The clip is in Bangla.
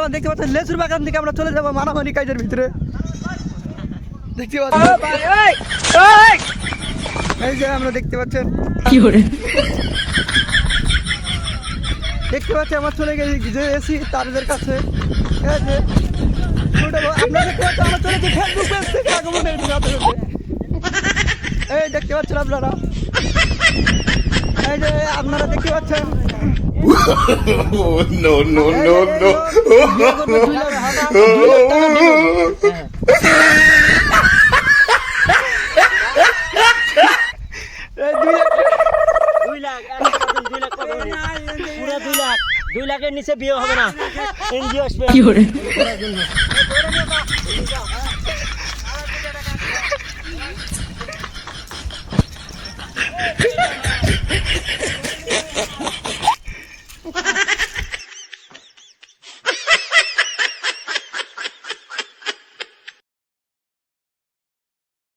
আমার দেখতে পাচ্ছেন লেচুর বাগান থেকে আমরা চলে যাবো মারামারি কাজের ভিতরে। দেখতে পাচ্ছেন এই যে আমরা দেখতে পাচ্ছেন কি করে দেখতে পাচ্ছি আমার চলে গেছি যে এসি তাদের কাছে। এই যে আপনারা দেখতে পাচ্ছেন আমার চলে গেছি ফেসবুক পেজ থেকে আগমনের সাথে এই দেখতে পাচ্ছেন আপনারা। এই যে আপনারা দেখতে পাচ্ছেন no no no no দুই লাখের নিচে বিয়ে হবে না। এনজিও আসবে